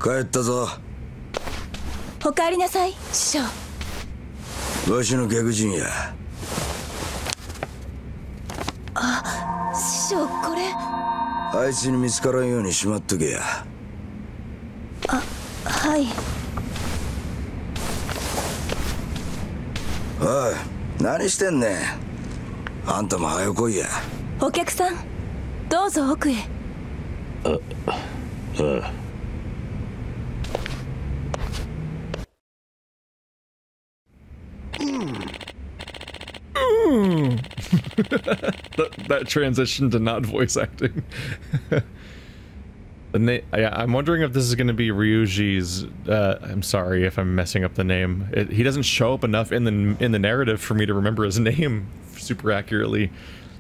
帰ったぞ。お帰りなさい、師匠。わしの逆陣や。あ、師匠、これ。あいつに見つからんようにしまっとけや。あ、はい。おい、何してんねん。あんたも早来いや。お客さん、どうぞ奥へ。that transition to not voice acting. Yeah, I'm wondering if this is going to be Ryuji's. I'm sorry if I'm messing up the name. He doesn't show up enough in the narrative for me to remember his name super accurately.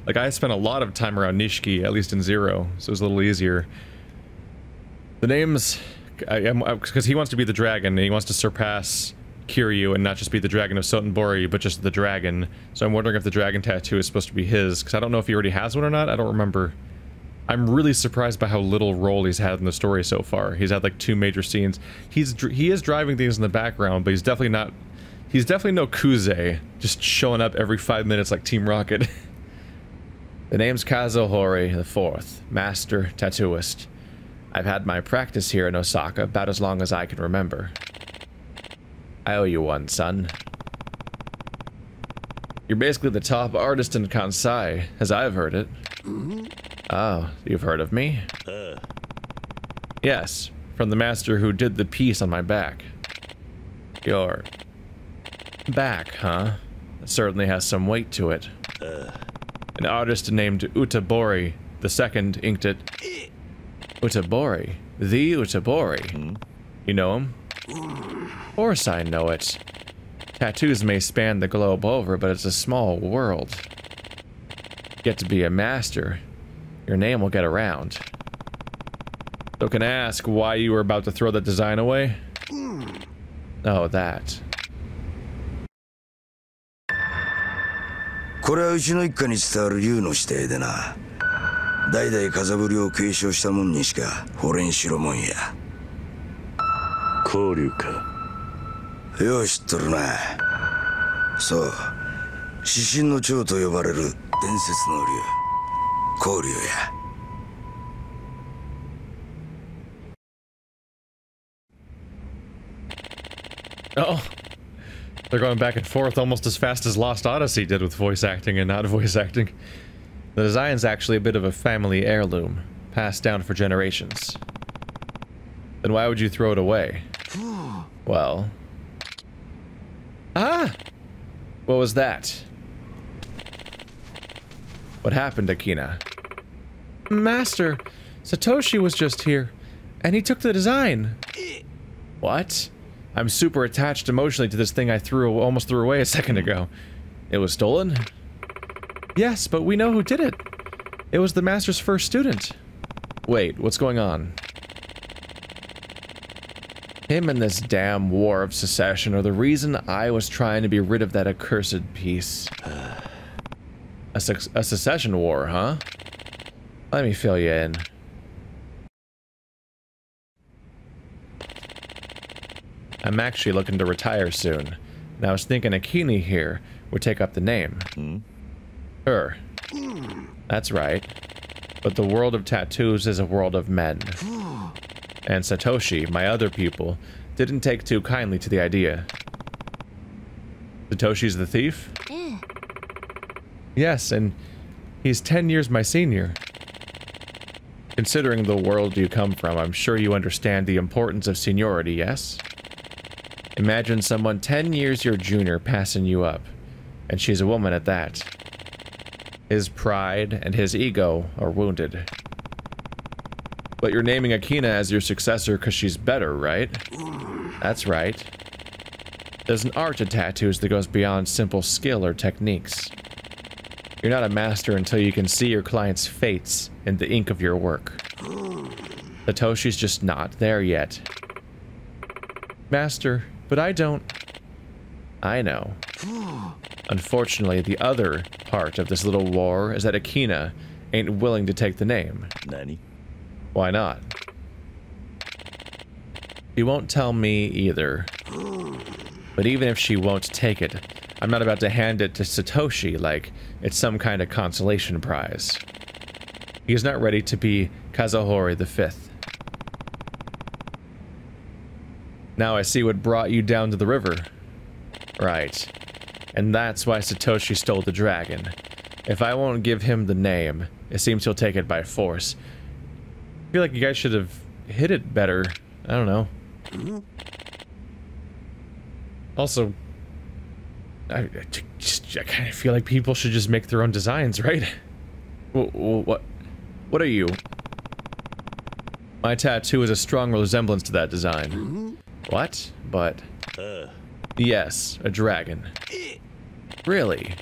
Like, I spent a lot of time around Nishiki, at least in Zero, so it was a little easier. The names, because he wants to be the dragon, and he wants to surpass Kiryu and not just be the dragon of Sotenbori, but just the dragon. So I'm wondering if the dragon tattoo is supposed to be his, because I don't know if he already has one or not. I don't remember. I'm really surprised by how little role he's had in the story so far. He's had like 2 major scenes. He is driving things in the background, but he's definitely not. He's definitely no Kuze, just showing up every 5 minutes like Team Rocket. The name's Kazuhori IV, Master Tattooist. I've had my practice here in Osaka about as long as I can remember. I owe you one, son. You're basically the top artist in Kansai, as I've heard it. Oh, you've heard of me? Yes, from the master who did the piece on my back. Your back, huh? It certainly has some weight to it. An artist named Utabori II inked it. Utabori? The Utabori? You know him? Of course I know it. Tattoos may span the globe over, but it's a small world. Get to be a master, your name will get around. So can I ask why you were about to throw that design away? Oh, that. これはうちの一家に伝わる竜の指定でな。代々風振りを継承したもんにしか惚れんしろもんや。交流か。よう知っとるな。そう、指針の長と呼ばれる伝説の竜、交流や。Oh, they're going back and forth almost as fast as Lost Odyssey did with voice acting and not voice acting. The design's actually a bit of a family heirloom, passed down for generations. Then why would you throw it away? Well... Ah! What was that? What happened, Akina? Master, Satoshi was just here, and he took the design. What? I'm super attached emotionally to this thing I almost threw away a second ago. It was stolen? Yes, but we know who did it. It was the master's first student. Wait, what's going on? Him and this damn war of secession are the reason I was trying to be rid of that accursed piece. A secession war, huh? Let me fill you in. I'm actually looking to retire soon, and I was thinking Akini here would take up the name. Her. That's right. But the world of tattoos is a world of men. And Satoshi, my other pupil, didn't take too kindly to the idea. Satoshi's the thief? Yes, and he's 10 years my senior. Considering the world you come from, I'm sure you understand the importance of seniority, yes? Imagine someone 10 years your junior passing you up, and she's a woman at that. His pride and his ego are wounded. But you're naming Akina as your successor because she's better, right? That's right. There's an art to tattoos that goes beyond simple skill or techniques. You're not a master until you can see your client's fates in the ink of your work. Satoshi's just not there yet. Master, but I don't... I know. Unfortunately, the other part of this little war is that Akina ain't willing to take the name. Nani? Why not? She won't tell me either. But even if she won't take it, I'm not about to hand it to Satoshi like it's some kind of consolation prize. He is not ready to be Kazuhori V. Now I see what brought you down to the river. Right. And that's why Satoshi stole the dragon. If I won't give him the name, it seems he'll take it by force. I feel like you guys should have hit it better. I don't know. Also, I kind of feel like people should just make their own designs, right? What are you? My tattoo is a strong resemblance to that design. What? But... yes, a dragon. Really?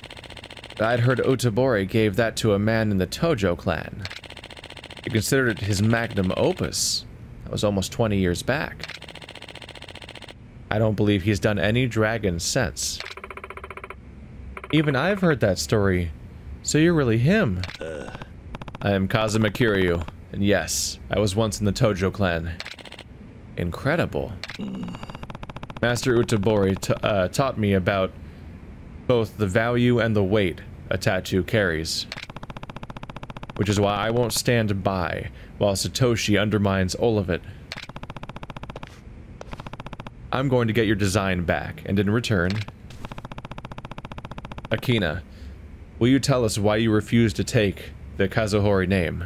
I'd heard Otobori gave that to a man in the Tojo Clan. He considered it his magnum opus. That was almost 20 years back. I don't believe he's done any dragons since. Even I've heard that story. So you're really him. I am Kazuma Kiryu, and yes, I was once in the Tojo Clan. Incredible. Master Otobori taught me about both the value and the weight a tattoo carries. Which is why I won't stand by while Satoshi undermines all of it. I'm going to get your design back, and in return... Akina, will you tell us why you refuse to take the Kazuhori name?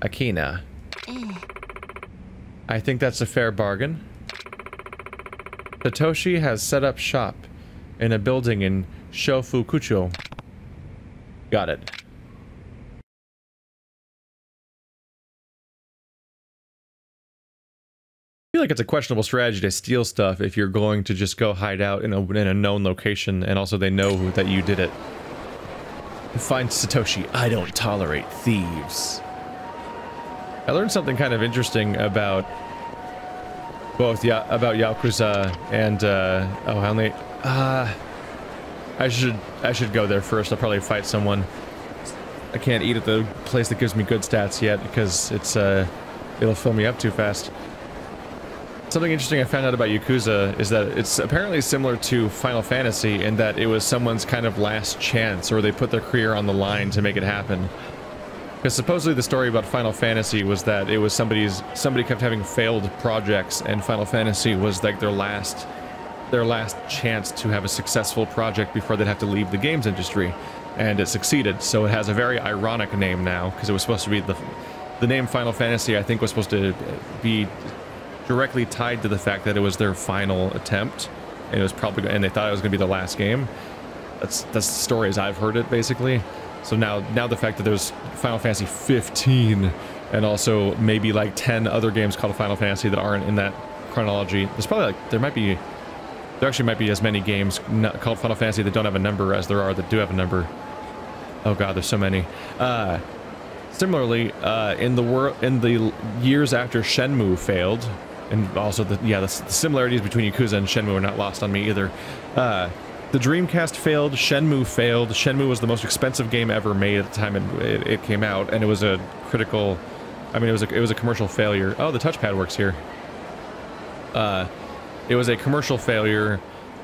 Akina. I think that's a fair bargain. Satoshi has set up shop in a building in Shofukucho. Got it. I feel like it's a questionable strategy to steal stuff if you're going to just go hide out in a known location, and also they know that you did it. Find Satoshi. I don't tolerate thieves. I learned something kind of interesting about both about Yakuza and I should go there first. I'll probably fight someone. I can't eat at the place that gives me good stats yet because it's it'll fill me up too fast. Something interesting I found out about Yakuza is that it's apparently similar to Final Fantasy in that it was someone's kind of last chance, or they put their career on the line to make it happen. Because supposedly the story about Final Fantasy was that it was somebody kept having failed projects, and Final Fantasy was like their last chance to have a successful project before they'd have to leave the games industry, and it succeeded. So it has a very ironic name now, because it was supposed to be the name Final Fantasy, I think, was supposed to be directly tied to the fact that it was their final attempt, and it was probably, and they thought it was going to be the last game. That's the story as I've heard it, basically. So now the fact that there's Final Fantasy 15 and also maybe like 10 other games called Final Fantasy that aren't in that chronology. There's probably like there actually might be as many games called Final Fantasy that don't have a number as there are that do have a number. Oh god, there's so many. Similarly, in the years after Shenmue failed, and also the similarities between Yakuza and Shenmue are not lost on me either. The Dreamcast failed, Shenmue failed. Shenmue was the most expensive game ever made at the time it came out, and it was a critical, I mean, it was a commercial failure. Oh, the touchpad works here. It was a commercial failure.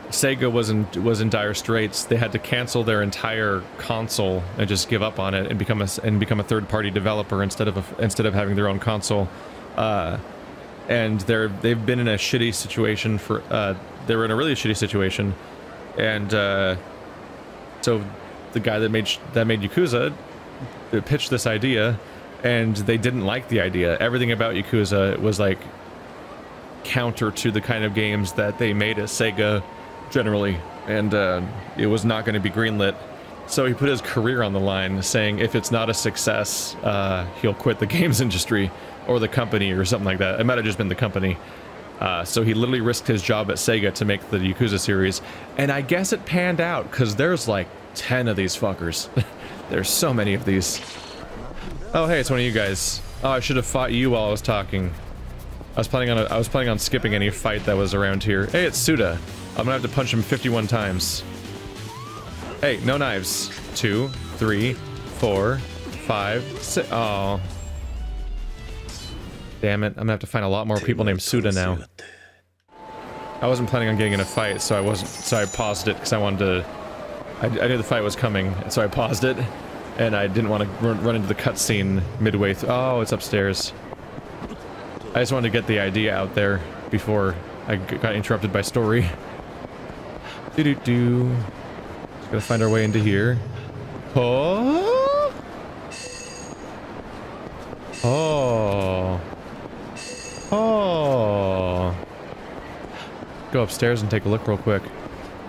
Sega was in dire straits. They had to cancel their entire console and just give up on it and become a third-party developer instead of having their own console. And they've been in a shitty situation for they were in a really shitty situation, and so the guy that made Yakuza pitched this idea, and they didn't like the idea. Everything about Yakuza was like counter to the kind of games that they made at Sega generally, and it was not going to be greenlit. So he put his career on the line, saying if it's not a success, he'll quit the games industry or the company or something like that. It might have just been the company. So he literally risked his job at Sega to make the Yakuza series, and I guess it panned out because there's like 10 of these fuckers. There's so many of these. Oh hey, it's one of you guys. Oh, I should have fought you while I was talking. I was planning on skipping any fight that was around here. Hey, it's Suda. I'm gonna have to punch him 51 times. Hey, no knives. 2, 3, 4, 5, 6. Oh. Damn it, I'm gonna have to find a lot more people named Suda now. I wasn't planning on getting in a fight, so I paused it because I wanted to... I knew the fight was coming, so I paused it, and I didn't want to run into the cutscene midway through. Oh, it's upstairs. I just wanted to get the idea out there before I got interrupted by story. Doo-doo-doo. Just gotta find our way into here. Oh! Oh! Oh! Go upstairs and take a look real quick.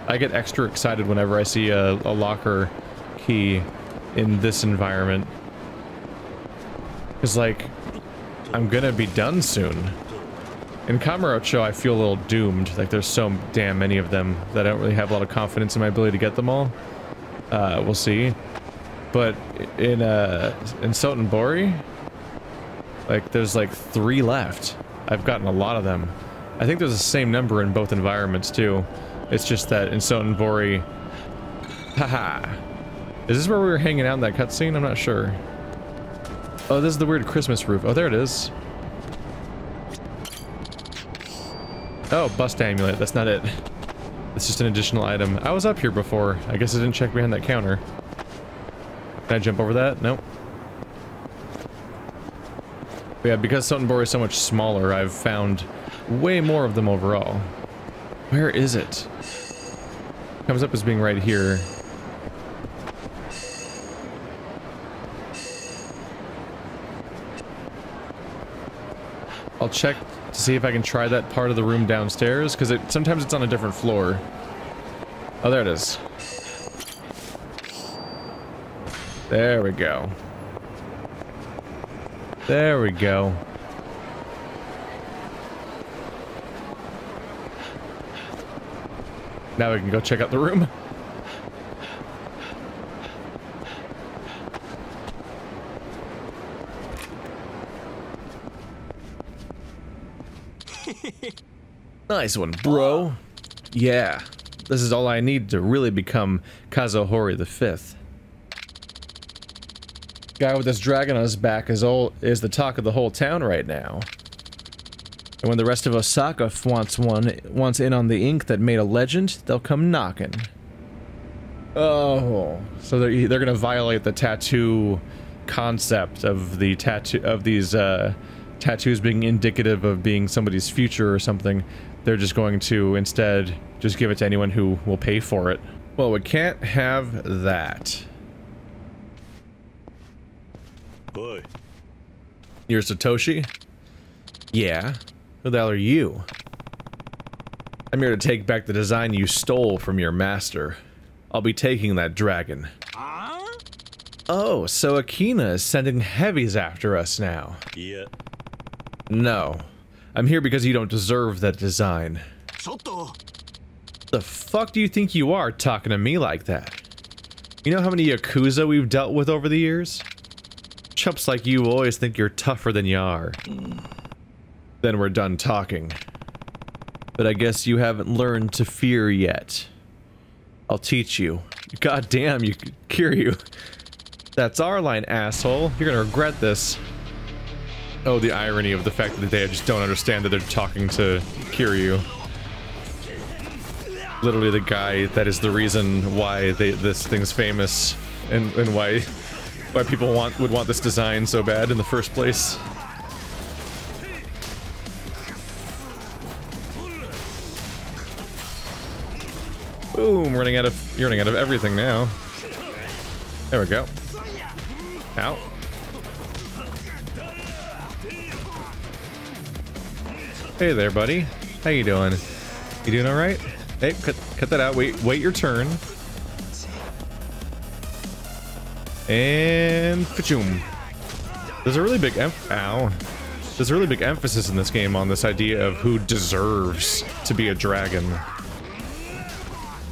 I get extra excited whenever I see a locker key in this environment. Because, like, I'm gonna be done soon. In Kamurocho, I feel a little doomed. Like, there's so damn many of them that I don't really have a lot of confidence in my ability to get them all. We'll see. But in Sotenbori, like, there's like 3 left. I've gotten a lot of them. I think there's the same number in both environments, too. It's just that in Sotenbori... Haha. Is this where we were hanging out in that cutscene? I'm not sure. Oh, this is the weird Christmas roof. Oh, there it is. Oh, bust amulet. That's not it. It's just an additional item. I was up here before. I guess I didn't check behind that counter. Can I jump over that? Nope. But yeah, because Sotenbori is so much smaller, I've found way more of them overall. Where is it? Comes up as being right here. I'll check to see if I can try that part of the room downstairs, because sometimes it's on a different floor. Oh, there it is. There we go. There we go. Now we can go check out the room. Nice one, bro. Yeah, this is all I need to really become Kazuhori the Fifth. Guy with this dragon on his back is the talk of the whole town right now. And when the rest of Osaka wants in on the ink that made a legend, they'll come knocking. Oh, so they're gonna violate the tattoo concept of the these tattoos being indicative of being somebody's future or something. They're just going to instead just give it to anyone who will pay for it. Well, we can't have that. Boy. You're Satoshi? Yeah. Who the hell are you? I'm here to take back the design you stole from your master. I'll be taking that dragon. Oh, so Akina is sending heavies after us now. Yeah. No. I'm here because you don't deserve that design. The fuck do you think you are talking to me like that? You know how many Yakuza we've dealt with over the years? Chumps like you always think you're tougher than you are. Then we're done talking. But I guess you haven't learned to fear yet. I'll teach you. God damn, you Kiryu. That's our line, asshole. You're gonna regret this. Oh, the irony of the fact that they just don't understand that they're talking to Kiryu. Literally the guy that is the reason why this thing's famous and why people would want this design so bad in the first place. Boom, you're running out of everything now. There we go. Ow. Hey there, buddy. How you doing? You doing all right? Hey, cut that out. Wait your turn. And pachoom. There's a really big There's a really big emphasis in this game on this idea of who deserves to be a dragon.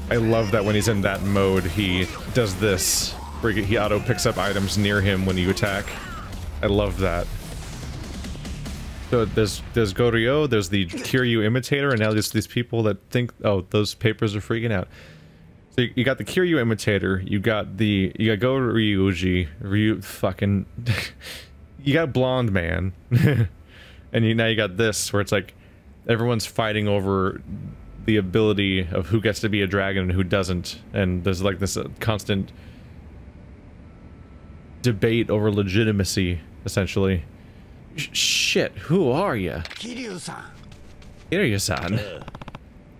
I love that when he's in that mode, he does this, where he auto picks up items near him when you attack. I love that. So there's Goryo, there's the Kiryu imitator, and now there's these people that think, oh, those papers are freaking out. So you got the Kiryu imitator, you got Go Ryuji, you got Blonde Man, And now you got this, where it's like everyone's fighting over the ability of who gets to be a dragon and who doesn't. And there's like this constant debate over legitimacy, essentially. Shit, who are you? Kiryu-san. Kiryu-san.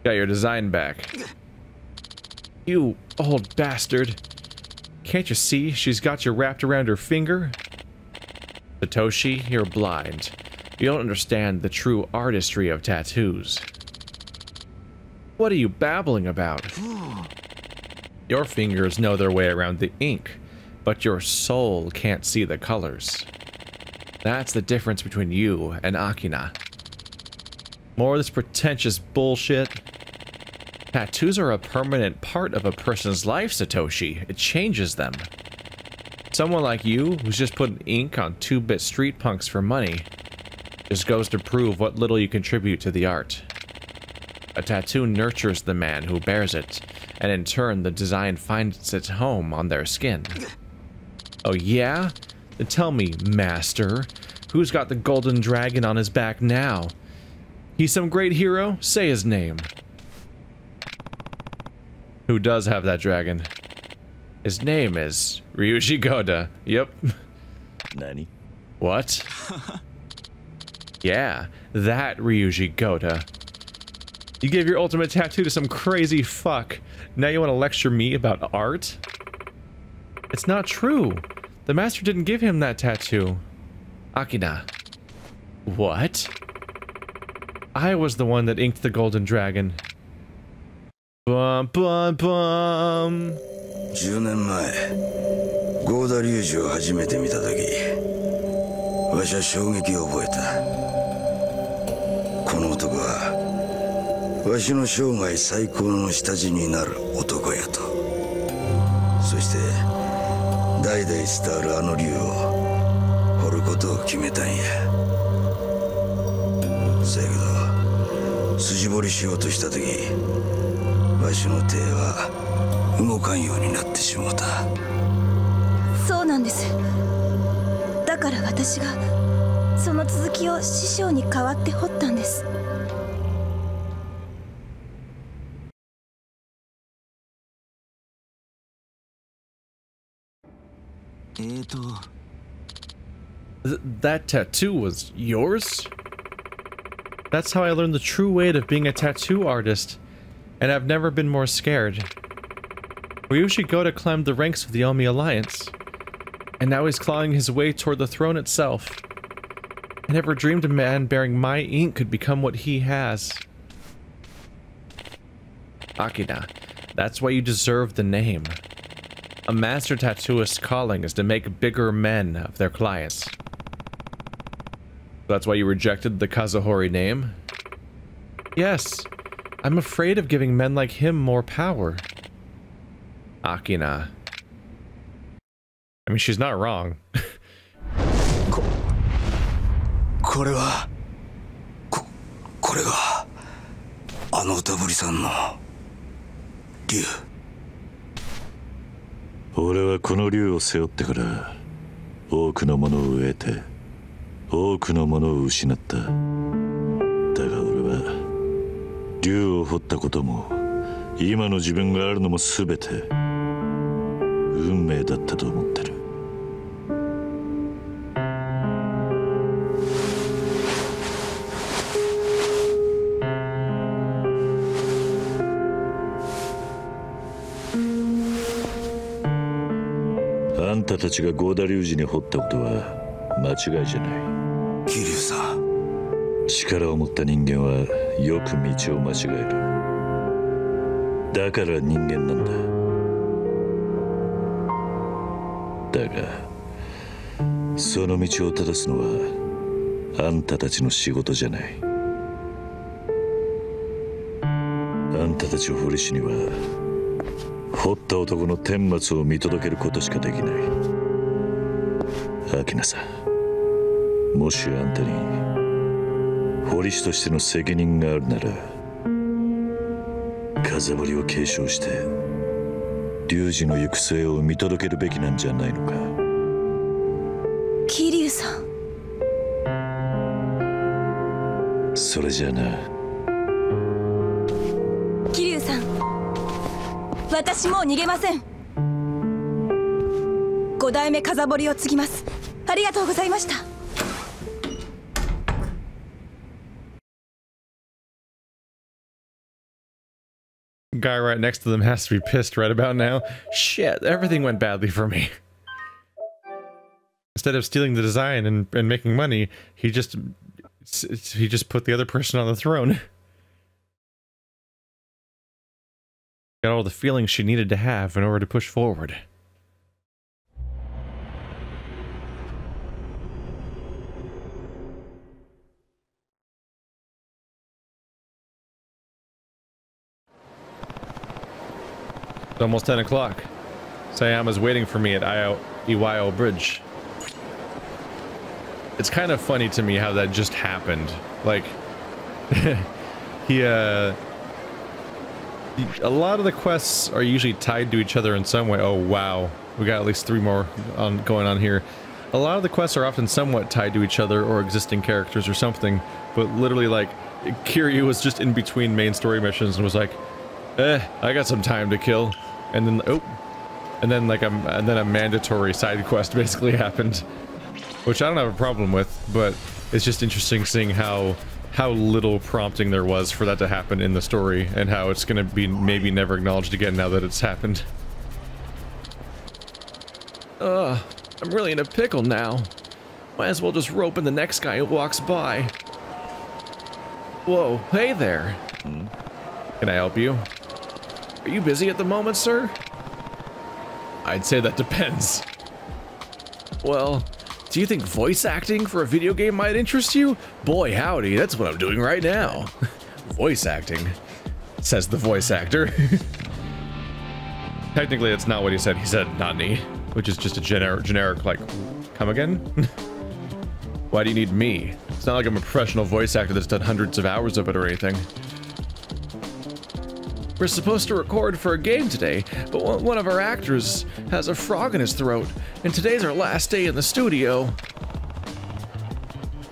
Got your design back. You old bastard. Can't you see she's got you wrapped around her finger? Satoshi, you're blind. You don't understand the true artistry of tattoos. What are you babbling about? Your fingers know their way around the ink, but your soul can't see the colors. That's the difference between you and Akina. More of this pretentious bullshit. Tattoos are a permanent part of a person's life, Satoshi. It changes them. Someone like you, who's just putting ink on 2-bit street punks for money, just goes to prove what little you contribute to the art. A tattoo nurtures the man who bears it, and in turn the design finds its home on their skin. Oh yeah? Then tell me, master, who's got the golden dragon on his back now? He's some great hero? Say his name. Who does have that dragon? His name is Ryuji Goda. Yep. Nani? What? Yeah, that Ryuji Goda. You gave your ultimate tattoo to some crazy fuck. Now you want to lecture me about art? It's not true. The master didn't give him that tattoo. Akina. What? I was the one that inked the golden dragon. Bum bum bum. 10年前、ゴーダ龍二を初めて見たとき、わしは衝撃を覚えた。この男は、わしの生涯最高の下地になる男やと。そして、代々伝わるあの龍を彫ることを決めたんや。そやけど、筋彫りしようとしたとき、わしの手は動かんようになってしもた。そうなんです。だから私がその続きを師匠に代わって彫ったんです。That tattoo was yours? That's how I learned the true weight of being a tattoo artist, and I've never been more scared. Ryuji Goda climbed the ranks of the Omi Alliance, and now he's clawing his way toward the throne itself. I never dreamed a man bearing my ink could become what he has. Akina, that's why you deserve the name. A master tattooist's calling is to make bigger men of their clients. That's why you rejected the Kazuhori name? Yes, I'm afraid of giving men like him more power. Akina. I mean, she's not wrong. これがあの歌ぶりさんの竜。俺はこの竜を背負ってから多くのものを得て多くのものを失った。だが俺は竜を彫ったことも今の自分があるのも全て運命だったと思ってる。あんたたちがゴーダ龍二に彫ったことは間違いじゃない。桐生さん、力を持った人間はよく道を間違える。だから人間なんだ。だがその道を正すのはあんたたちの仕事じゃない。あんたたちを彫り師には彫った男の顛末を見届けることしかできない。アキナさん、もしあんたに彫り師としての責任があるなら風彫りを継承して龍二の行く末を見届けるべきなんじゃないのか。桐生さん、それじゃあな。桐生さん、私もう逃げません。5代目風堀を継ぎます。ありがとうございました。Guy right next to them has to be pissed right about now. Shit, everything went badly for me. Instead of stealing the design and making money, he just put the other person on the throne. Got all the feelings she needed to have in order to push forward. It's almost 10 o'clock. Sayama's waiting for me at Iwao Bridge. It's kind of funny to me how that just happened. Like, a lot of the quests are usually tied to each other in some way. Oh wow, we got at least 3 more going on here. A lot of the quests are often somewhat tied to each other or existing characters or something, but literally like, Kiryu was just in between main story missions and was like, I got some time to kill. And then, and then a mandatory side quest basically happened. Which I don't have a problem with, but it's just interesting seeing how little prompting there was for that to happen in the story, and how it's gonna be maybe never acknowledged again now that it's happened. I'm really in a pickle now. Might as well just rope in the next guy who walks by. Whoa, hey there. Can I help you? Are you busy at the moment, sir? I'd say that depends. Well, do you think voice acting for a video game might interest you? Boy howdy, that's what I'm doing right now. Voice acting, says the voice actor. Technically, that's not what he said. He said "nani," which is just a generic like, come again? Why do you need me? It's not like I'm a professional voice actor that's done hundreds of hours of it or anything. We're supposed to record for a game today, but one of our actors has a frog in his throat, and today's our last day in the studio.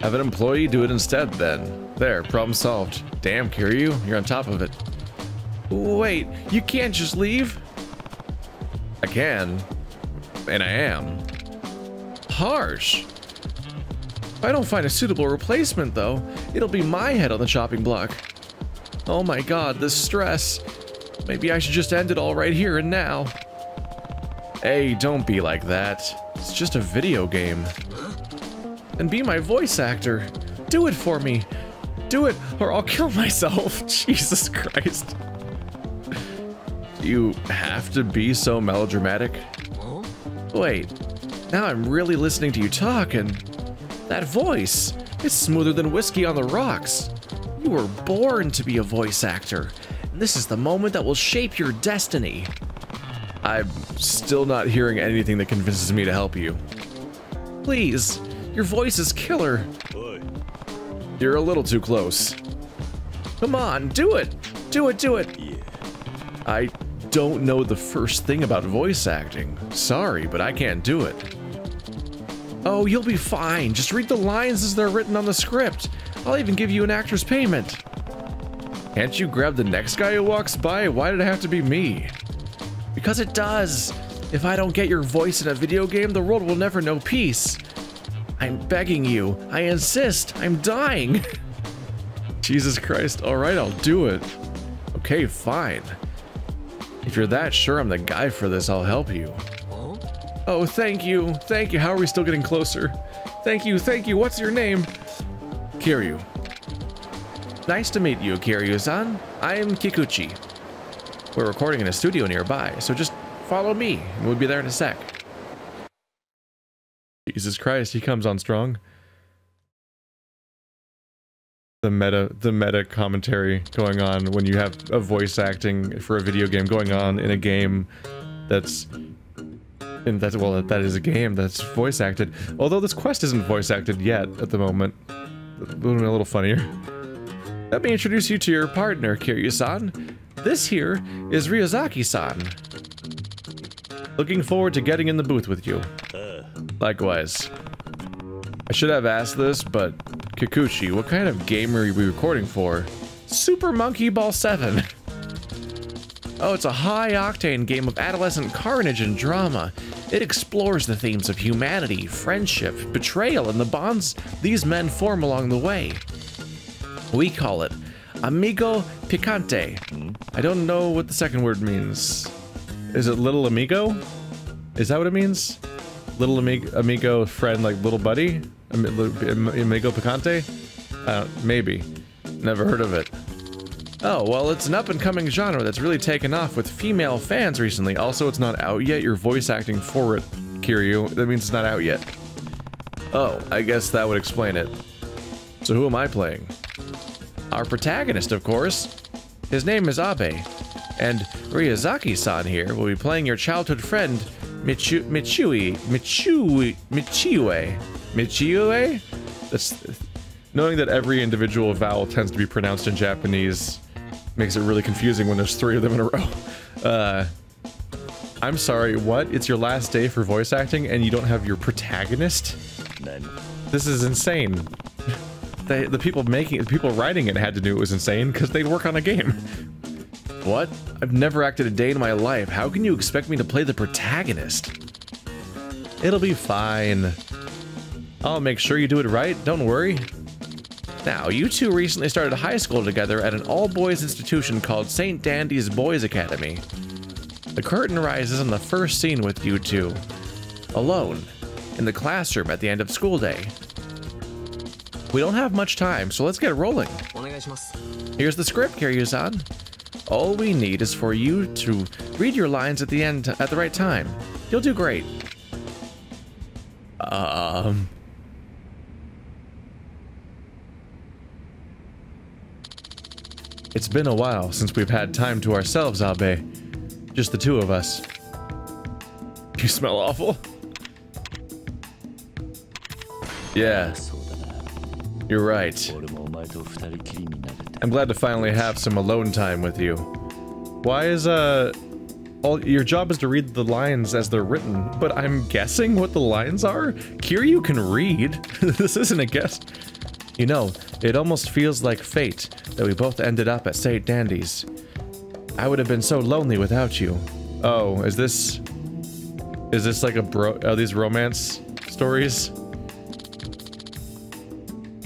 Have an employee do it instead, then. There, problem solved. Damn, Kiryu, you're on top of it. Wait, you can't just leave? I can. And I am. Harsh. If I don't find a suitable replacement, though, it'll be my head on the chopping block. Oh my god, this stress. Maybe I should just end it all right here and now. Hey, don't be like that. It's just a video game. And be my voice actor. Do it for me. Do it, or I'll kill myself. Jesus Christ. Do you have to be so melodramatic? Wait, now I'm really listening to you talk, and that voice, it's smoother than whiskey on the rocks. You were born to be a voice actor, and this is the moment that will shape your destiny. I'm still not hearing anything that convinces me to help you. Please, your voice is killer. You're a little too close. Come on, do it! Do it, do it! Yeah. I don't know the first thing about voice acting. Sorry, but I can't do it. Oh, you'll be fine. Just read the lines as they're written on the script. I'll even give you an actor's payment. Can't you grab the next guy who walks by? Why did it have to be me? Because it does. If I don't get your voice in a video game, the world will never know peace. I'm begging you. I insist. I'm dying. Jesus Christ. All right, I'll do it. Okay, fine. If you're that sure I'm the guy for this, I'll help you. Oh, thank you. Thank you. How are we still getting closer? Thank you. Thank you. What's your name? Kiryu. Nice to meet you, Kiryu-san. I'm Kikuchi. We're recording in a studio nearby, so just follow me, and we'll be there in a sec. Jesus Christ, he comes on strong. The meta commentary going on when you have a voice acting for a video game going on in a game that's... well, that is a game that's voice acted. Although this quest isn't voice acted yet at the moment. It would have been a little funnier. Let me introduce you to your partner, Kiryu-san. This here is Ryuzaki-san. Looking forward to getting in the booth with you. Likewise. I should have asked this, but Kikuchi, what kind of game are we recording for? Super Monkey Ball 7. Oh, it's a high-octane game of adolescent carnage and drama. It explores the themes of humanity, friendship, betrayal, and the bonds these men form along the way. We call it Amigo Picante. I don't know what the second word means. Is it little amigo? Is that what it means? Little amigo friend, like little buddy? Amigo Picante? Maybe. Never heard of it. Oh, well, it's an up-and-coming genre that's really taken off with female fans recently. Also, it's not out yet. You're voice acting for it, Kiryu. That means it's not out yet. Oh, I guess that would explain it. So who am I playing? Our protagonist, of course. His name is Abe. And Ryazaki-san here will be playing your childhood friend, Michiue? That's... Knowing that every individual vowel tends to be pronounced in Japanese makes it really confusing when there's 3 of them in a row. I'm sorry, what? It's your last day for voice acting and you don't have your protagonist? This is insane. The people writing it had to do it was insane because they work on a game. What? I've never acted a day in my life. How can you expect me to play the protagonist? It'll be fine. I'll make sure you do it right, don't worry. Now, you two recently started high school together at an all-boys institution called St. Dandy's Boys Academy. The curtain rises on the first scene with you two, alone, in the classroom at the end of school day. We don't have much time, so let's get rolling. Here's the script, Kiryu-san. All we need is for you to read your lines at the end at the right time. You'll do great. It's been a while since we've had time to ourselves, Abe. Just the 2 of us. You smell awful. Yeah. You're right. I'm glad to finally have some alone time with you. Why is, your job is to read the lines as they're written, but I'm guessing what the lines are? Kiryu can read. This isn't a guess. You know, it almost feels like fate that we both ended up at St. Dandy's. I would have been so lonely without you. Oh, is this like a are these romance stories?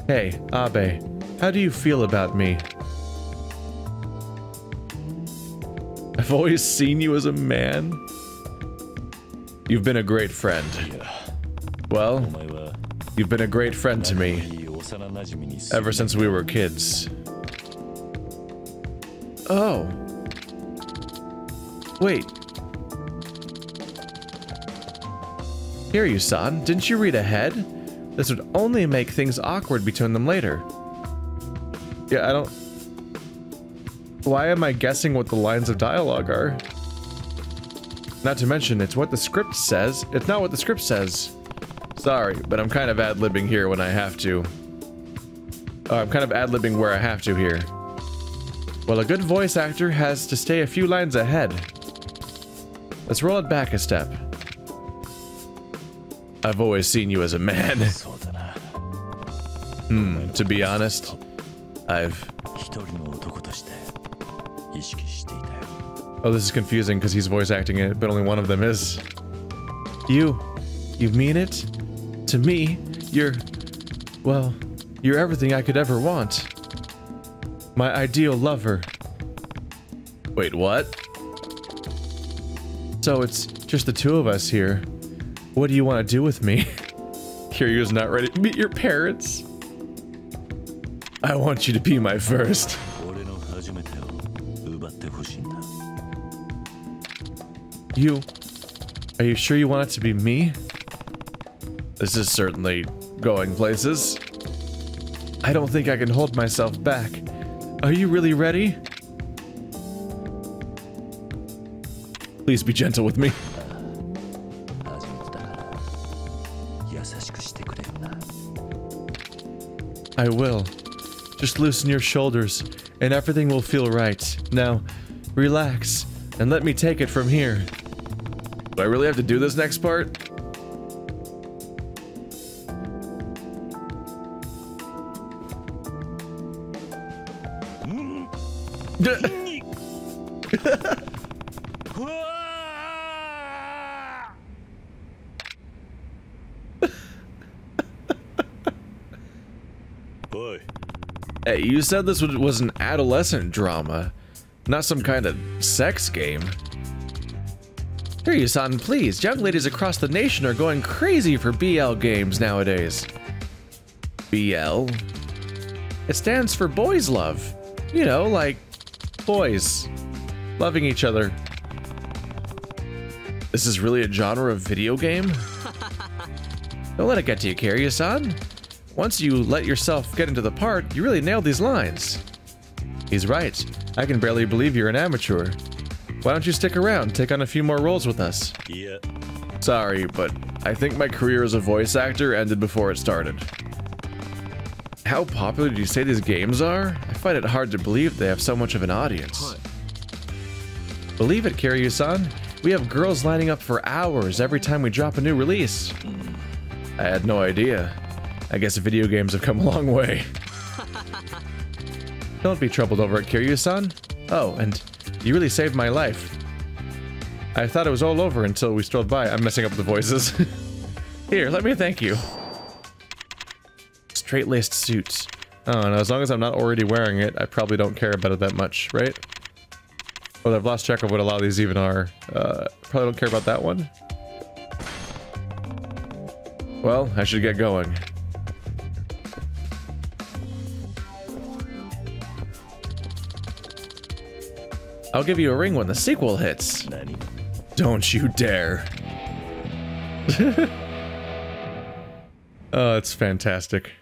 Hey, Abe, how do you feel about me? I've always seen you as a man. You've been a great friend. Well, you've been a great friend to me. Ever since we were kids. Oh. Wait. Kiryu-san, didn't you read ahead? This would only make things awkward between them later. Yeah, I don't... Why am I guessing what the lines of dialogue are? Not to mention, it's what the script says. It's not what the script says. Sorry, but I'm kind of ad-libbing here when I have to. I'm kind of ad-libbing where I have to here. Well, a good voice actor has to stay a few lines ahead. Let's roll it back a step. I've always seen you as a man. To be honest, Oh, this is confusing because he's voice acting it, but only one of them is. You mean it? To me, well, you're everything I could ever want. My ideal lover. Wait, what? So it's just the 2 of us here. What do you want to do with me? Kiryu's not ready to meet your parents. I want you to be my first. Are you sure you want it to be me? This is certainly going places. I don't think I can hold myself back. Are you really ready? Please be gentle with me. I will. Just loosen your shoulders, and everything will feel right. Now, relax, and let me take it from here. Do I really have to do this next part? Hey, you said this was an adolescent drama, not some kind of sex game. Kiryu-san, please. Young ladies across the nation are going crazy for BL games nowadays. BL? It stands for boys love. You know, like boys loving each other. This is really a genre of video game? Don't let it get to you, Kiryu-san. Once you let yourself get into the part, you really nailed these lines. He's right. I can barely believe you're an amateur. Why don't you stick around, take on a few more roles with us? Yeah. Sorry, but I think my career as a voice actor ended before it started. How popular do you say these games are? I find it hard to believe they have so much of an audience. Believe it, Kiryu-san. We have girls lining up for hours every time we drop a new release. I had no idea. I guess video games have come a long way. Don't be troubled over it, Kiryu-san. Oh, and you really saved my life. I thought it was all over until we strolled by. I'm messing up the voices. Here, let me thank you. Straight-laced suits. Oh, and as long as I'm not already wearing it, I probably don't care about it that much, right? Oh, I've lost track of what a lot of these even are. Probably don't care about that one. Well, I should get going. I'll give you a ring when the sequel hits. Don't you dare. Oh, it's fantastic.